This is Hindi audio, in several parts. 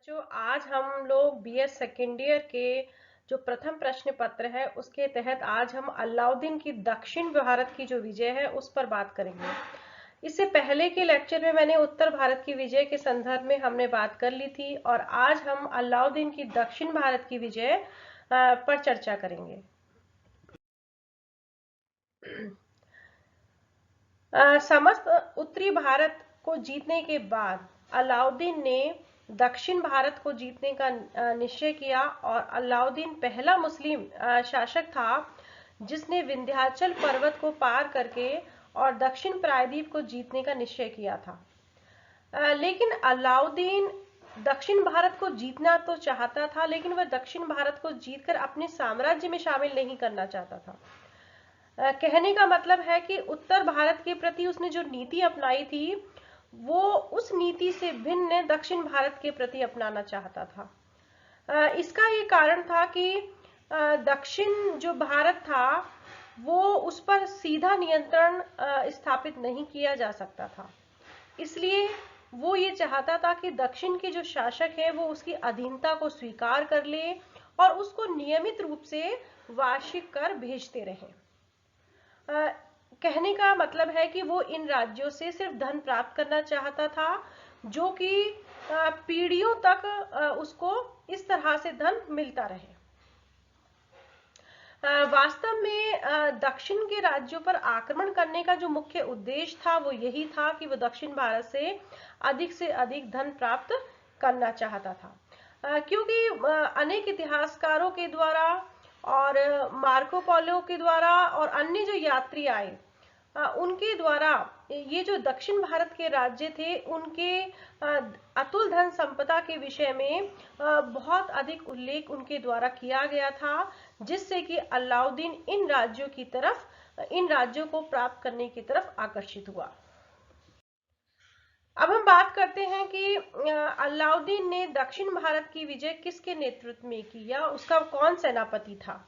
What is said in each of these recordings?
बच्चों, आज हम लोग बीएस सेकेंड ईयर के जो प्रथम प्रश्न पत्र है उसके तहत आज हम अलाउद्दीन की दक्षिण भारत की जो विजय है उस पर बात करेंगे। इससे पहले के लेक्चर में मैंने उत्तर भारत की विजय के संदर्भ में हमने बात कर ली थी और आज हम अलाउद्दीन की दक्षिण भारत की विजय पर चर्चा करेंगे। समस्त उत्तरी भारत को जीतने के बाद अलाउद्दीन ने दक्षिण भारत को जीतने का निश्चय किया और अलाउद्दीन पहला मुस्लिम शासक था जिसने विंध्याचल पर्वत को पार करके और दक्षिण प्रायद्वीप को जीतने का निश्चय किया था। लेकिन अलाउद्दीन दक्षिण भारत को जीतना तो चाहता था, लेकिन वह दक्षिण भारत को जीतकर अपने साम्राज्य में शामिल नहीं करना चाहता था। कहने का मतलब है कि उत्तर भारत के प्रति उसने जो नीति अपनाई थी वो उस नीति से भिन्न दक्षिण भारत के प्रति अपनाना चाहता था। इसका ये कारण था कि दक्षिण जो भारत था वो उस पर सीधा नियंत्रण स्थापित नहीं किया जा सकता था। इसलिए वो ये चाहता था कि दक्षिण के जो शासक है वो उसकी अधीनता को स्वीकार कर ले और उसको नियमित रूप से वार्षिक कर भेजते रहें। कहने का मतलब है कि वो इन राज्यों से सिर्फ धन प्राप्त करना चाहता था जो कि पीढ़ियों तक उसको इस तरह से धन मिलता रहे। वास्तव में दक्षिण के राज्यों पर आक्रमण करने का जो मुख्य उद्देश्य था वो यही था कि वो दक्षिण भारत से अधिक धन प्राप्त करना चाहता था। क्योंकि अनेक इतिहासकारों के द्वारा और मार्को पोलो के द्वारा और अन्य जो यात्री आए उनके द्वारा ये जो दक्षिण भारत के राज्य थे उनके अतुल धन संपदा के विषय में बहुत अधिक उल्लेख उनके द्वारा किया गया था, जिससे कि अलाउद्दीन इन राज्यों को प्राप्त करने की तरफ आकर्षित हुआ। अब हम बात करते हैं कि अलाउद्दीन ने दक्षिण भारत की विजय किसके नेतृत्व में की या उसका कौन सेनापति था।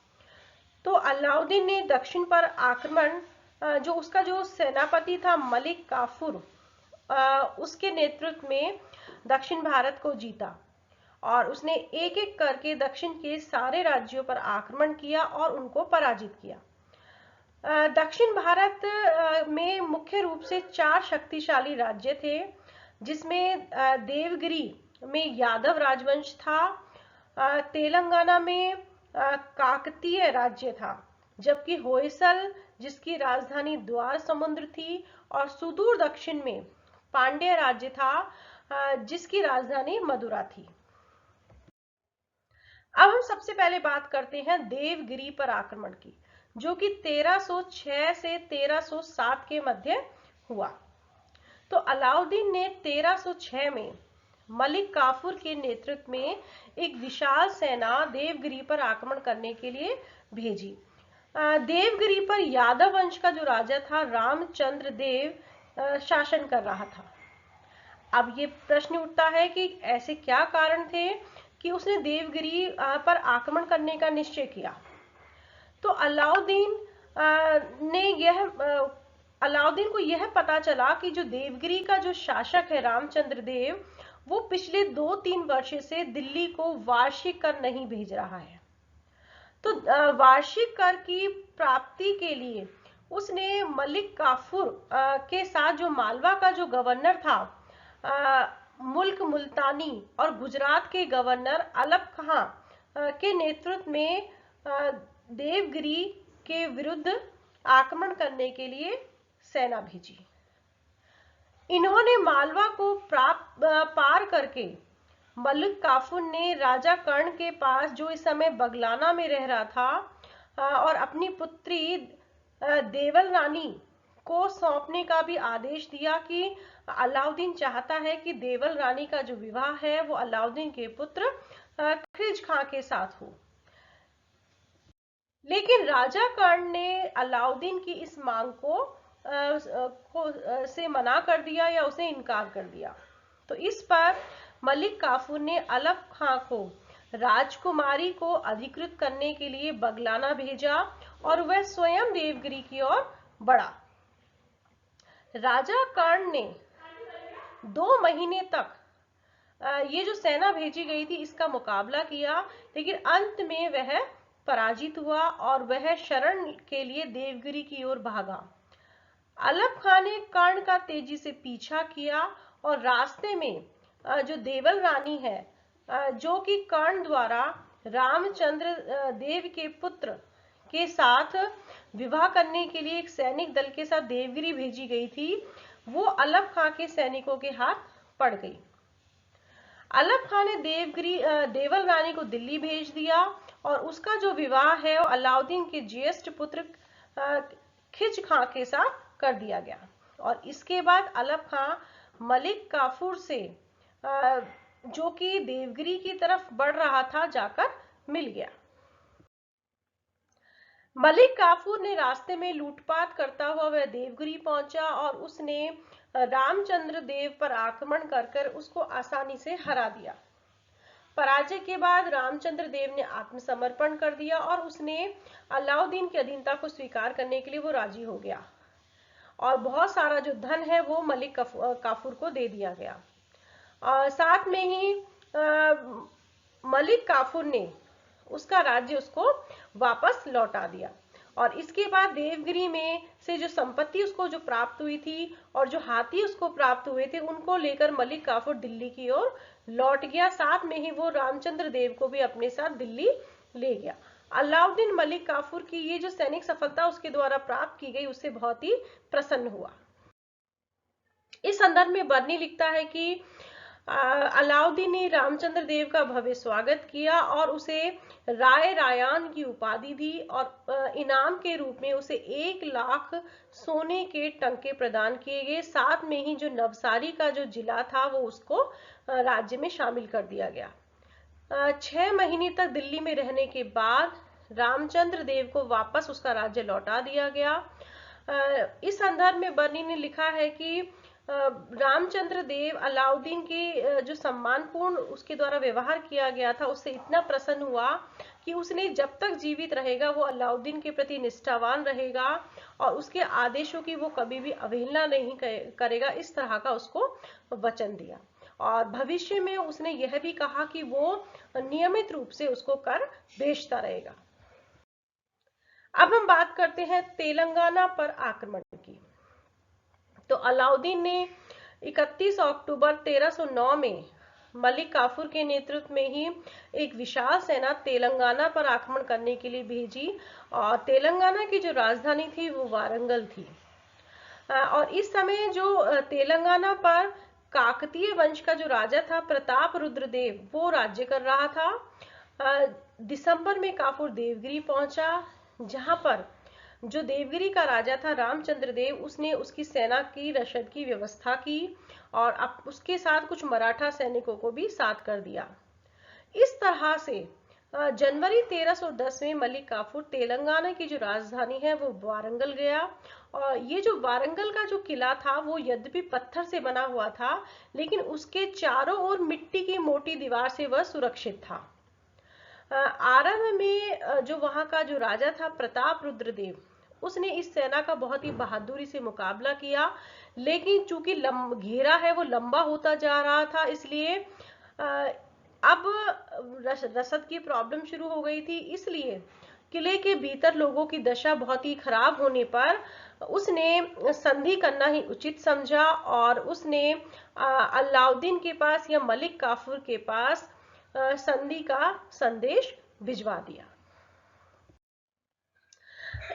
तो अलाउद्दीन ने दक्षिण पर आक्रमण जो उसका जो सेनापति था मलिक काफूर, उसके नेतृत्व में दक्षिण भारत को जीता और उसने एक एक करके दक्षिण के सारे राज्यों पर आक्रमण किया और उनको पराजित किया। दक्षिण भारत में मुख्य रूप से 4 शक्तिशाली राज्य थे, जिसमें देवगिरी में यादव राजवंश था, तेलंगाना में काकतीय राज्य था, जबकि होयसल जिसकी राजधानी द्वार समुद्र थी और सुदूर दक्षिण में पांड्य राज्य था जिसकी राजधानी मदुरा थी। अब हम सबसे पहले बात करते हैं देवगिरी पर आक्रमण की, जो कि 1306 से 1307 के मध्य हुआ। तो अलाउद्दीन ने 1306 में मलिक काफूर के नेतृत्व में एक विशाल सेना देवगिरी पर आक्रमण करने के लिए भेजी। देवगिरी पर यादव वंश का जो राजा था रामचंद्र देव शासन कर रहा था। अब ये प्रश्न उठता है कि ऐसे क्या कारण थे कि उसने देवगिरी पर आक्रमण करने का निश्चय किया। तो अलाउद्दीन को यह पता चला कि जो देवगिरी का जो शासक है रामचंद्र देव, वो पिछले 2-3 वर्ष से दिल्ली को वार्षिक कर नहीं भेज रहा है। तो वार्षिक कर की प्राप्ति के लिए उसने मलिक काफूर के साथ जो मालवा का जो गवर्नर था मुल्क मुल्तानी और गुजरात के गवर्नर अलप खां के नेतृत्व में देवगिरी के विरुद्ध आक्रमण करने के लिए सेना भेजी। इन्होंने मालवा को पार करके मलिक काफूर ने राजा कर्ण के पास, जो इस समय बगलाना में रह रहा था, और अपनी पुत्री देवल रानी को सौंपने का भी आदेश दिया कि अलाउद्दीन चाहता है कि देवल रानी का जो विवाह है वो अलाउद्दीन के पुत्र खिज खां के साथ हो। लेकिन राजा कर्ण ने अलाउद्दीन की इस मांग से मना कर दिया या उसे इनकार कर दिया। तो इस पर मलिक काफूर ने अलप खां को राजकुमारी को अधिकृत करने के लिए बगलाना भेजा और वह स्वयं देवगिरी की ओर बढ़ा। राजा कर्ण ने 2 महीने तक ये जो सेना भेजी गई थी इसका मुकाबला किया, लेकिन अंत में वह पराजित हुआ और वह शरण के लिए देवगिरी की ओर भागा। अलफ खान ने कर्ण का तेजी से पीछा किया और रास्ते में जो देवल रानी है, जो कि कर्ण द्वारा रामचंद्र देव के पुत्र के साथ विवाह करने के लिए एक सैनिक दल के साथ देवगिरी भेजी गई थी, वो अलफ खान के सैनिकों के हाथ पड़ गई। अलफ खान ने देवल रानी को दिल्ली भेज दिया और उसका जो विवाह है वो अलाउद्दीन के ज्येष्ठ पुत्र खिज खां के साथ कर दिया गया। और इसके बाद अलफ खां मलिक काफूर से जो कि देवगिरी की तरफ बढ़ रहा था जाकर मिल गया। मलिक काफूर ने रास्ते में लूटपाट करता हुआ वह देवगिरी पहुंचा और उसने रामचंद्र देव पर आक्रमण कर उसको आसानी से हरा दिया। पराजय के बाद रामचंद्र देव ने आत्मसमर्पण कर दिया और उसने अलाउद्दीन की अधीनता को स्वीकार करने के लिए वो राजी हो गया और बहुत सारा जो धन है वो मलिक काफूर को दे दिया गया। साथ में ही मलिक काफूर ने उसका राज्य उसको वापस लौटा दिया और इसके बाद देवगिरी में से जो संपत्ति उसको जो प्राप्त हुई थी और जो हाथी उसको प्राप्त हुए थे उनको लेकर मलिक काफूर दिल्ली की ओर लौट गया। साथ में ही वो रामचंद्र देव को भी अपने साथ दिल्ली ले गया। अलाउद्दीन मलिक काफूर की ये जो सैनिक सफलता उसके द्वारा प्राप्त की गई उससे बहुत ही प्रसन्न हुआ। इस संदर्भ में बर्नी लिखता है कि अलाउद्दीन ने रामचंद्र देव का भव्य स्वागत किया और उसे राय रायान की उपाधि दी और इनाम के रूप में उसे 1 लाख सोने के टंके प्रदान किए गए। साथ में ही जो नवसारी का जो जिला था वो उसको राज्य में शामिल कर दिया गया। 6 महीने तक दिल्ली में रहने के बाद रामचंद्र देव को वापस उसका राज्य लौटा दिया गया। इस संदर्भ में बर्नी ने लिखा है कि रामचंद्र देव अलाउद्दीन के जो सम्मानपूर्ण उसके द्वारा व्यवहार किया गया था उससे इतना प्रसन्न हुआ कि उसने जब तक जीवित रहेगा वो अलाउद्दीन के प्रति निष्ठावान रहेगा और उसके आदेशों की वो कभी भी अवहेलना नहीं करेगा, इस तरह का उसको वचन दिया। और भविष्य में उसने यह भी कहा कि वो नियमित रूप से उसको कर भेजता रहेगा। अब हम बात करते हैं तेलंगाना पर आक्रमण की। तो अलाउद्दीन ने 31 अक्टूबर 1309 में मलिक काफूर के नेतृत्व में ही एक विशाल सेना तेलंगाना पर आक्रमण करने के लिए भेजी और तेलंगाना की जो राजधानी थी वो वारंगल थी। और इस समय जो तेलंगाना पर काकतीय वंश का जो राजा था प्रताप रुद्रदेव वो राज्य कर रहा था। दिसंबर में काफूर देवगिरी पहुंचा, जहां पर जो देवगिरी का राजा था रामचंद्र देव उसने उसकी सेना की रसद की व्यवस्था की और अब उसके साथ कुछ मराठा सैनिकों को भी साथ कर दिया। इस तरह से जनवरी 1310 में मलिक काफूर तेलंगाना की जो राजधानी है वो वारंगल गया और ये जो वारंगल का जो किला था वो यद्यपि पत्थर से बना हुआ था लेकिन उसके चारों ओर मिट्टी की मोटी दीवार से वह सुरक्षित था। आरंभ में जो वहां का जो राजा था प्रताप रुद्रदेव उसने इस सेना का बहुत ही बहादुरी से मुकाबला किया, लेकिन चूंकि घेरा है वो लंबा होता जा रहा था इसलिए अब रसद की प्रॉब्लम शुरू हो गई थी। इसलिए किले के भीतर लोगों की दशा बहुत ही खराब होने पर उसने संधि करना ही उचित समझा और उसने अलाउद्दीन के पास या मलिक काफूर के पास संधि का संदेश भिजवा दिया।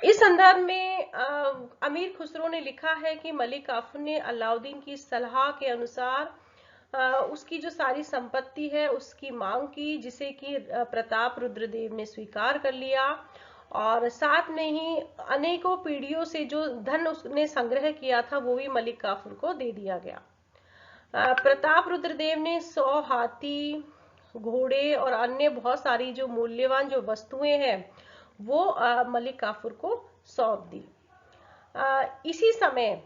इस संदर्भ में अमीर खुसरो ने लिखा है कि मलिक काफूर ने अलाउद्दीन की सलाह के अनुसार उसकी जो सारी संपत्ति है उसकी मांग की, जिसे कि प्रताप रुद्रदेव ने स्वीकार कर लिया और साथ में ही अनेकों पीढ़ियों से जो धन उसने संग्रह किया था वो भी मलिक काफूर को दे दिया गया। प्रताप रुद्रदेव ने 100 हाथी, घोड़े और अन्य बहुत सारी जो मूल्यवान जो वस्तुएं हैं वो मलिक काफूर को सौंप दी। इसी समय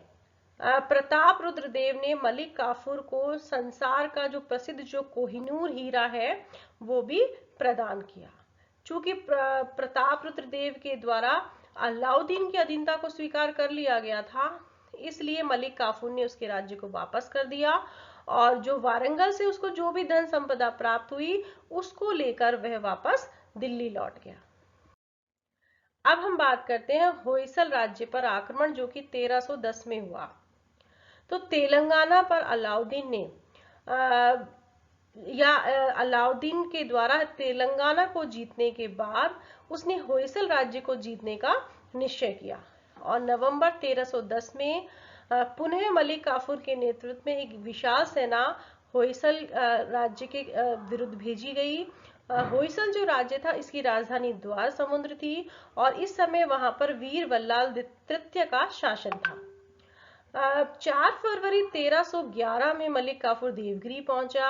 प्रताप रुद्रदेव ने मलिक काफूर को संसार का जो प्रसिद्ध जो कोहिनूर हीरा है वो भी प्रदान किया। चूंकि प्रताप रुद्रदेव के द्वारा अलाउद्दीन की अधीनता को स्वीकार कर लिया गया था इसलिए मलिक काफूर ने उसके राज्य को वापस कर दिया और जो वारंगल से उसको जो भी धन संपदा प्राप्त हुई उसको लेकर वह वापस दिल्ली लौट गया। अब हम बात करते हैं होयसल राज्य पर आक्रमण जो कि 1310 में हुआ। तो तेलंगाना पर अलाउद्दीन ने अलाउद्दीन के द्वारा तेलंगाना को जीतने के बाद उसने होयसल राज्य को जीतने का निश्चय किया और नवंबर 1310 में पुनः मलिक काफूर के नेतृत्व में एक विशाल सेना होयसल राज्य के विरुद्ध भेजी गई। होयसल जो राज्य था इसकी राजधानी द्वार समुद्र थी और इस समय वहां पर वीर बल्लाल तृतीय का शासन था। 4 फरवरी 1311 में मलिक काफूर देवगिरी पहुंचा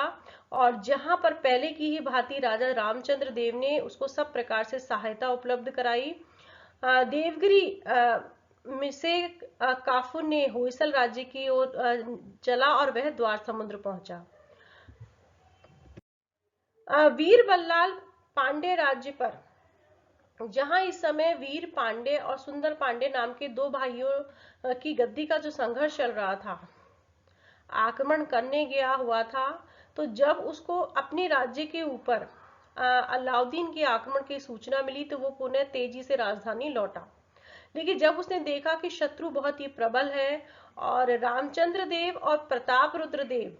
और जहां पर पहले की ही भांति राजा रामचंद्र देव ने उसको सब प्रकार से सहायता उपलब्ध कराई। देवगिरी में से काफूर ने होयसल राज्य की ओर चला और वह द्वार समुद्र पहुंचा। वीर बल्लाल पांडे राज्य पर, जहां इस समय वीर पांडे और सुंदर पांडे नाम के 2 भाइयों की गद्दी का जो संघर्ष चल रहा था, आक्रमण करने गया हुआ था, तो जब उसको अपने राज्य के ऊपर अलाउद्दीन के आक्रमण की सूचना मिली तो वो पुनः तेजी से राजधानी लौटा। लेकिन जब उसने देखा कि शत्रु बहुत ही प्रबल है और रामचंद्र देव और प्रताप रुद्र देव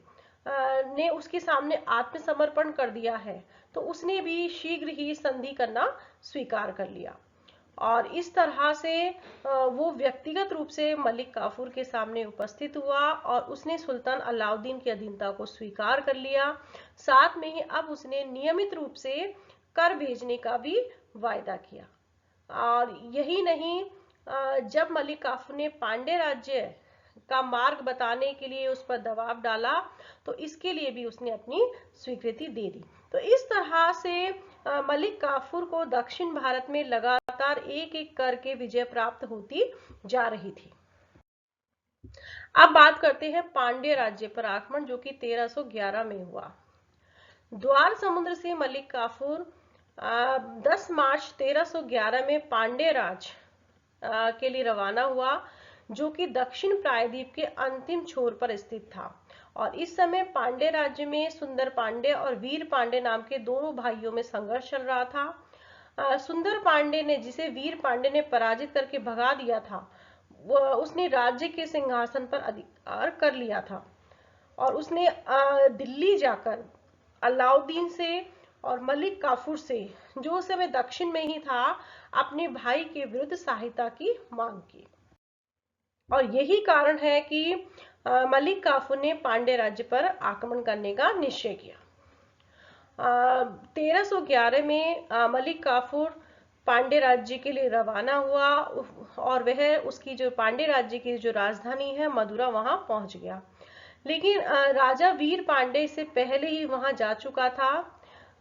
ने उसके सामने आत्मसमर्पण कर दिया है, तो उसने भी शीघ्र ही संधि करना स्वीकार कर लिया और इस तरह से वो व्यक्तिगत रूप से मलिक काफूर के सामने उपस्थित हुआ और उसने सुल्तान अलाउद्दीन की अधीनता को स्वीकार कर लिया। साथ में ही अब उसने नियमित रूप से कर भेजने का भी वायदा किया और यही नहीं, जब मलिक काफूर ने पांडे राज्य का मार्ग बताने के लिए उस पर दबाव डाला तो इसके लिए भी उसने अपनी स्वीकृति दे दी। तो इस तरह से मलिक काफूर को दक्षिण भारत में लगातार एक एक करके विजय प्राप्त होती जा रही थी। अब बात करते हैं पांड्य राज्य पर आक्रमण जो कि 1311 में हुआ। द्वार समुद्र से मलिक काफूर 10 मार्च 1311 में पांड्य राज के लिए रवाना हुआ जो कि दक्षिण प्रायद्वीप के अंतिम छोर पर स्थित था और इस समय पांडे राज्य में सुंदर पांडे और वीर पांडे नाम के 2 भाइयों में संघर्ष चल रहा था। सुंदर पांडे ने, जिसे वीर पांडे ने पराजित करके भगा दिया था, उसने राज्य के सिंहासन पर अधिकार कर लिया था और उसने दिल्ली जाकर अलाउद्दीन से और मलिक काफूर से, जो उस समय दक्षिण में ही था, अपने भाई के विरुद्ध सहायता की मांग की और यही कारण है कि मलिक काफूर ने पांडे राज्य पर आक्रमण करने का निश्चय किया। 1311 में मलिक काफूर पांडे राज्य के लिए रवाना हुआ और वह उसकी जो पांडे राज्य की जो राजधानी है मदुरा वहां पहुंच गया। लेकिन राजा वीर पांडे से पहले ही वहां जा चुका था।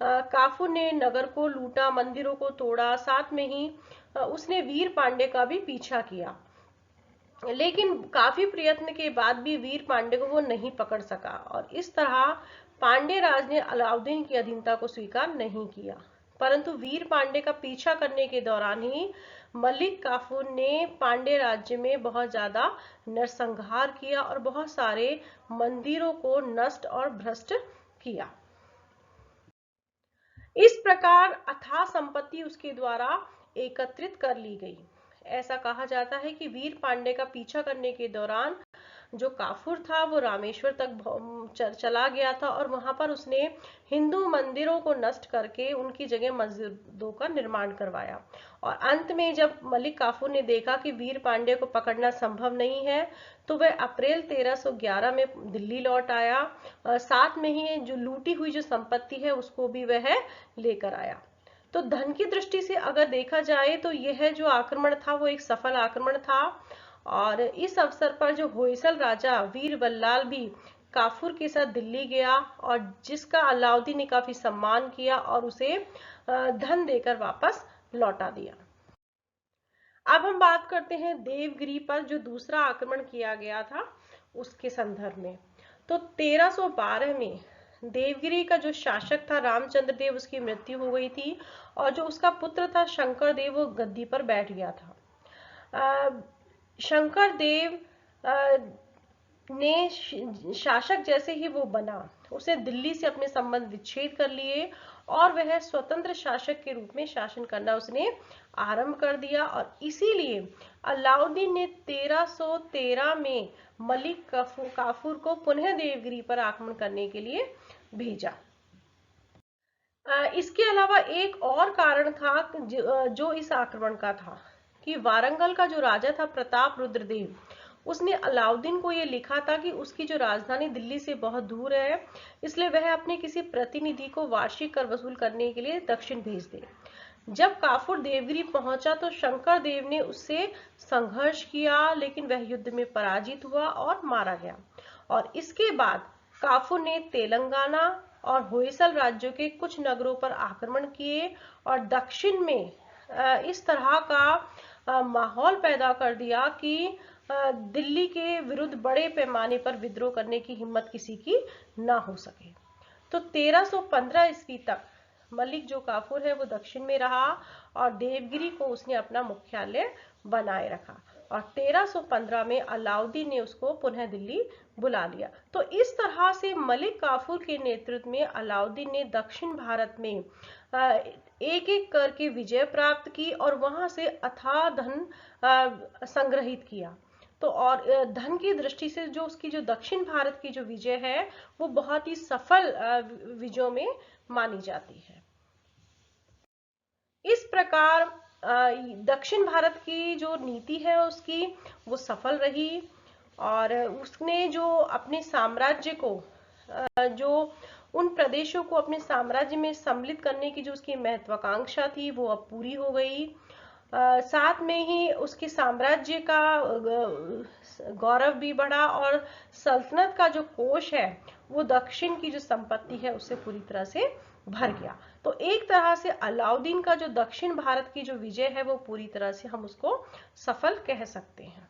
काफूर ने नगर को लूटा, मंदिरों को तोड़ा, साथ में ही उसने वीर पांडे का भी पीछा किया, लेकिन काफी प्रयत्न के बाद भी वीर पांडे को वो नहीं पकड़ सका और इस तरह पांडे राज ने अलाउद्दीन की अधीनता को स्वीकार नहीं किया। परंतु वीर पांडे का पीछा करने के दौरान ही मलिक काफूर ने पांडे राज्य में बहुत ज्यादा नरसंहार किया और बहुत सारे मंदिरों को नष्ट और भ्रष्ट किया। इस प्रकार अथाह संपत्ति उसके द्वारा एकत्रित कर ली गई। ऐसा कहा जाता है कि वीर पांडे का पीछा करने के दौरान जो काफूर था वो रामेश्वर तक चला गया था और वहां पर उसने हिंदू मंदिरों को नष्ट करके उनकी जगह मस्जिदों का निर्माण करवाया और अंत में जब मलिक काफूर ने देखा कि वीर पांडे को पकड़ना संभव नहीं है तो वह अप्रैल 1311 में दिल्ली लौट आया। साथ में ही जो लूटी हुई जो संपत्ति है उसको भी वह लेकर आया। तो धन की दृष्टि से अगर देखा जाए तो यह जो आक्रमण था वो एक सफल आक्रमण था और इस अवसर पर जो होयसल राजा वीर बल्लाल भी काफूर के साथ दिल्ली गया और जिसका अलाउद्दीन ने काफी सम्मान किया और उसे धन देकर वापस लौटा दिया। अब हम बात करते हैं देवगिरी पर जो दूसरा आक्रमण किया गया था उसके संदर्भ में। तो 1312 में देवगिरी का जो शासक था रामचंद्र देव, उसकी मृत्यु हो गई थी और जो उसका पुत्र था शंकर देव वो गद्दी पर बैठ गया था। शंकर देव ने शासक जैसे ही वो बना, उसने दिल्ली से अपने संबंध विच्छेद कर लिए और वह स्वतंत्र शासक के रूप में शासन करना उसने आरंभ कर दिया। और इसीलिए अलाउद्दीन ने 1313 में मलिक काफूर को पुनः देवगिरी पर आक्रमण करने के लिए भेजा। इसके अलावा एक और कारण था जो इस आक्रमण का था कि वारंगल का जो राजा था प्रताप रुद्रदेव, उसने अलाउद्दीन को ये लिखा था कि उसकी जो राजधानी दिल्ली से बहुत दूर है, इसलिए वह अपने किसी प्रतिनिधि को वार्षिक कर वसूल करने के लिए दक्षिण भेज दे। जब काफूर देवगिरी पहुंचा तो शंकर देव ने उससे संघर्ष किया, लेकिन वह युद्ध में पराजित हुआ और मारा गया। और इसके बाद काफूर ने तेलंगाना और होयसल राज्यों के कुछ नगरों पर आक्रमण किए और दक्षिण में इस तरह का माहौल पैदा कर दिया कि दिल्ली के विरुद्ध बड़े पैमाने पर विद्रोह करने की हिम्मत किसी की ना हो सके। तो 1315 ईस्वी तक मलिक जो काफूर है वो दक्षिण में रहा और देवगिरी को उसने अपना मुख्यालय बनाए रखा। और 1315 में अलाउद्दीन ने उसको पुनः दिल्ली बुला लिया। तो इस तरह से मलिक काफूर के नेतृत्व में अलाउद्दीन ने दक्षिण भारत में एक एक करके विजय प्राप्त की और वहां से अथाह धन संग्रहित किया। तो और धन की दृष्टि से जो उसकी जो दक्षिण भारत की जो विजय है वो बहुत ही सफल विजयों में मानी जाती है। इस प्रकार दक्षिण भारत की जो नीति है उसकी वो सफल रही और उसने जो अपने साम्राज्य को जो उन प्रदेशों को अपने साम्राज्य में सम्मिलित करने की जो उसकी महत्वाकांक्षा थी वो अब पूरी हो गई। साथ में ही उसके साम्राज्य का गौरव भी बढ़ा और सल्तनत का जो कोष है वो दक्षिण की जो संपत्ति है उससे पूरी तरह से भर गया। तो एक तरह से अलाउद्दीन का जो दक्षिण भारत की जो विजय है वो पूरी तरह से हम उसको सफल कह सकते हैं।